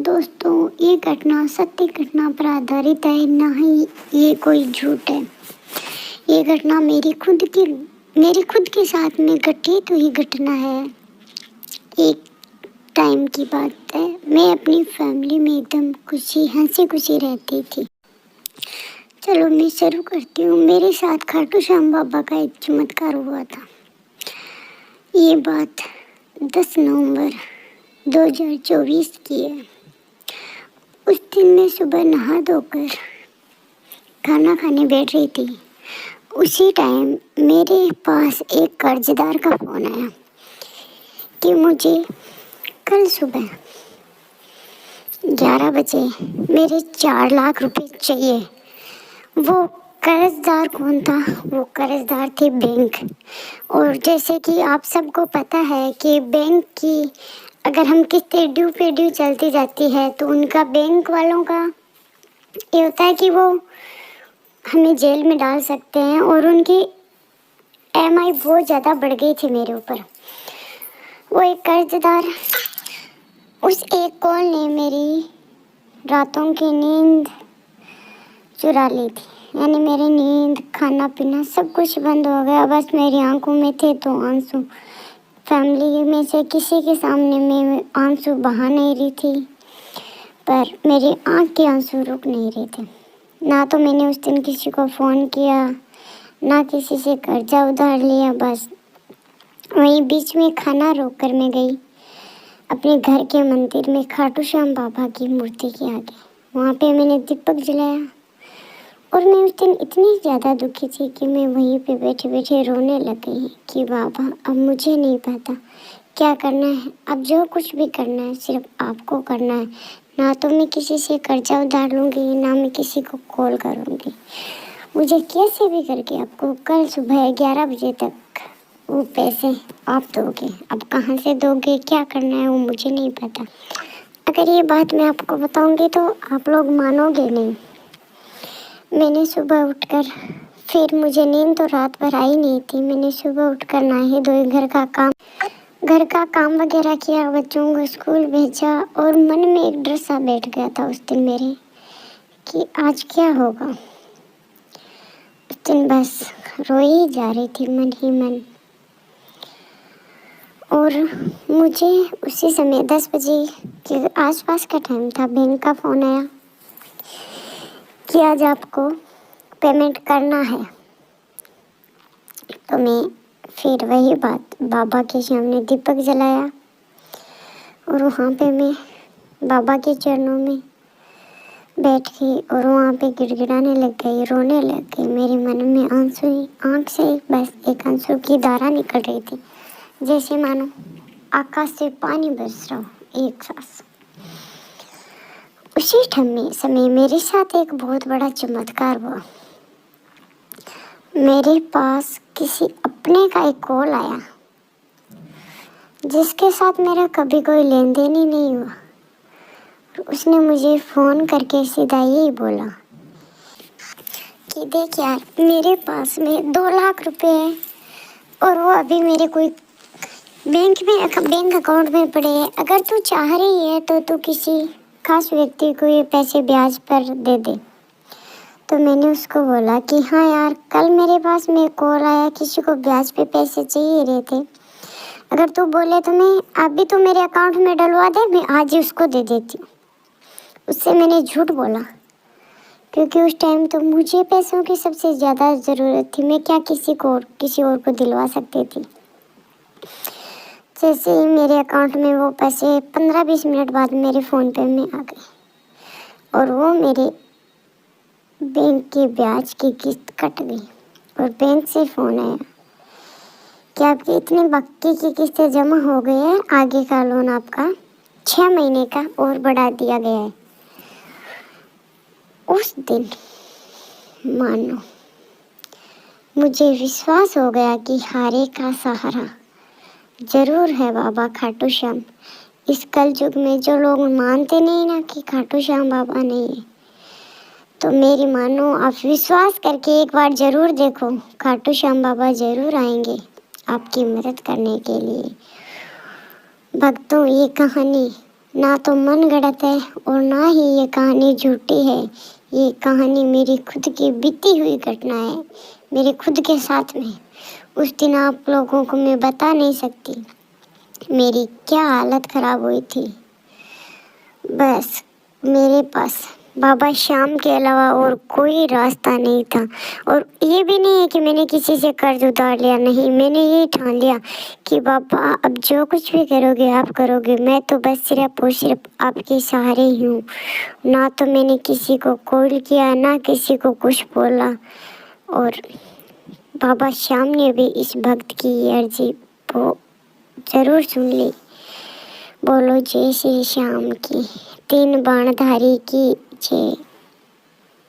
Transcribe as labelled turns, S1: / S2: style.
S1: दोस्तों, ये घटना सत्य घटना पर आधारित है, ना ही ये कोई झूठ है। ये घटना मेरे खुद के साथ में घटित हुई घटना है। एक टाइम की बात है, मैं अपनी फैमिली में एकदम हंसी खुशी रहती थी। चलो मैं शुरू करती हूँ। मेरे साथ खाटू श्याम बाबा का एक चमत्कार हुआ था। ये बात 10 नवंबर 2024 की है। उस दिन मैं सुबह नहा धोकर खाना खाने बैठ रही थी। उसी टाइम मेरे पास एक कर्जदार का फोन आया कि मुझे कल सुबह 11 बजे मेरे 4 लाख रुपए चाहिए। वो कर्जदार कौन था? वो कर्जदार थे बैंक। और जैसे कि आप सबको पता है कि बैंक की अगर हम किस्तें ड्यू पे ड्यू चलती जाती है तो उनका बैंक वालों का ये होता है कि वो हमें जेल में डाल सकते हैं। और उनकी EMI बहुत ज़्यादा बढ़ गई थी मेरे ऊपर। वो एक कर्जदार, उस एक कॉल ने मेरी रातों की नींद चुरा ली थी। यानी मेरी नींद, खाना पीना सब कुछ बंद हो गया। बस मेरी आंखों में थे तो आंसू। फैमिली में से किसी के सामने मैं आंसू बहा नहीं रही थी, पर मेरी आंख के आंसू रुक नहीं रहे थे। ना तो मैंने उस दिन किसी को फ़ोन किया, ना किसी से कर्जा उधार लिया। बस वहीं बीच में खाना रोक कर मैं गई अपने घर के मंदिर में खाटू श्याम बाबा की मूर्ति के आगे। वहाँ पे मैंने दीपक जलाया और मैं उस दिन इतनी ज़्यादा दुखी थी कि मैं वहीं पे बैठे बैठे रोने लग गई कि बाबा, अब मुझे नहीं पता क्या करना है। अब जो कुछ भी करना है सिर्फ आपको करना है। ना तो मैं किसी से कर्जा उधार लूँगी, ना मैं किसी को कॉल करूँगी। मुझे कैसे भी करके आपको कल सुबह 11 बजे तक वो पैसे आप दोगे। अब कहाँ से दोगे, क्या करना है, वो मुझे नहीं पता। अगर ये बात मैं आपको बताऊँगी तो आप लोग मानोगे नहीं। मैंने सुबह उठकर, फिर मुझे नींद तो रात भर आई नहीं थी। मैंने सुबह उठकर नहाई धोई, घर का काम वगैरह किया, बच्चों को स्कूल भेजा। और मन में एक डर सा बैठ गया था उस दिन मेरे कि आज क्या होगा। उस दिन बस रोई जा रही थी मन ही मन। और मुझे उसी समय 10 बजे के आसपास का टाइम था, बैंक का फ़ोन आया कि आज आपको पेमेंट करना है। तो मैं फिर वही बात बाबा के सामने दीपक जलाया और वहाँ पे मैं बाबा के चरणों में बैठ गई और वहाँ पे गिड़गिड़ाने लग गई, रोने लग गई। मेरे मन में आंसू ही, आँख से बस एक आंसू की धारा निकल रही थी, जैसे मानो आकाश से पानी बरस रहा हो एक सांस। उसी समय मेरे साथ एक बहुत बड़ा चमत्कार हुआ। मेरे पास किसी अपने का एक कॉल आया जिसके साथ मेरा कभी कोई लेन देन ही नहीं हुआ। उसने मुझे फ़ोन करके सीधा यही बोला कि देख यार, मेरे पास में 2 लाख रुपए है और वो अभी मेरे कोई बैंक अकाउंट में पड़े हैं। अगर तू चाह रही है तो तू किसी खास व्यक्ति को ये पैसे ब्याज पर दे दे। तो मैंने उसको बोला कि हाँ यार, कल मेरे पास में कॉल आया, किसी को ब्याज पे पैसे चाहिए रहे थे। अगर तू बोले तो मैं अभी तो मेरे अकाउंट में डलवा दे, मैं आज ही उसको दे देती हूँ। उससे मैंने झूठ बोला क्योंकि उस टाइम तो मुझे पैसों की सबसे ज़्यादा ज़रूरत थी। मैं क्या किसी और को दिलवा सकती थी। जैसे ही मेरे अकाउंट में वो पैसे 15-20 मिनट बाद मेरे फ़ोन पे में आ गए और वो मेरे बैंक की ब्याज की किस्त कट गई। और बैंक से फ़ोन आया कि आपकी इतनी बाकी की किस्तें जमा हो गई है, आगे का लोन आपका 6 महीने का और बढ़ा दिया गया है। उस दिन मानो मुझे विश्वास हो गया कि हारे का सहारा जरूर है बाबा खाटू श्याम। इस कल युग में जो लोग मानते नहीं ना कि खाटू श्याम बाबा नहीं है, तो मेरी मानो आप विश्वास करके एक बार ज़रूर देखो, खाटू श्याम बाबा ज़रूर आएंगे आपकी मदद करने के लिए। भक्तों, ये कहानी ना तो मन गढ़ंत है और ना ही ये कहानी झूठी है। ये कहानी मेरी खुद की बीती हुई घटना है, मेरे खुद के साथ में। उस दिन आप लोगों को मैं बता नहीं सकती मेरी क्या हालत ख़राब हुई थी। बस मेरे पास बाबा श्याम के अलावा और कोई रास्ता नहीं था। और ये भी नहीं है कि मैंने किसी से कर्ज उधार लिया, नहीं, मैंने ये ठान लिया कि बाबा अब जो कुछ भी करोगे आप करोगे, मैं तो बस सिर्फ और सिर्फ आपके सहारे ही हूँ। ना तो मैंने किसी को कॉल किया, ना किसी को कुछ बोला। और बाबा श्याम ने भी इस भक्त की अर्जी को जरूर सुन ली। बोलो जय श्री श्याम की, तीन बाणधारी की जय।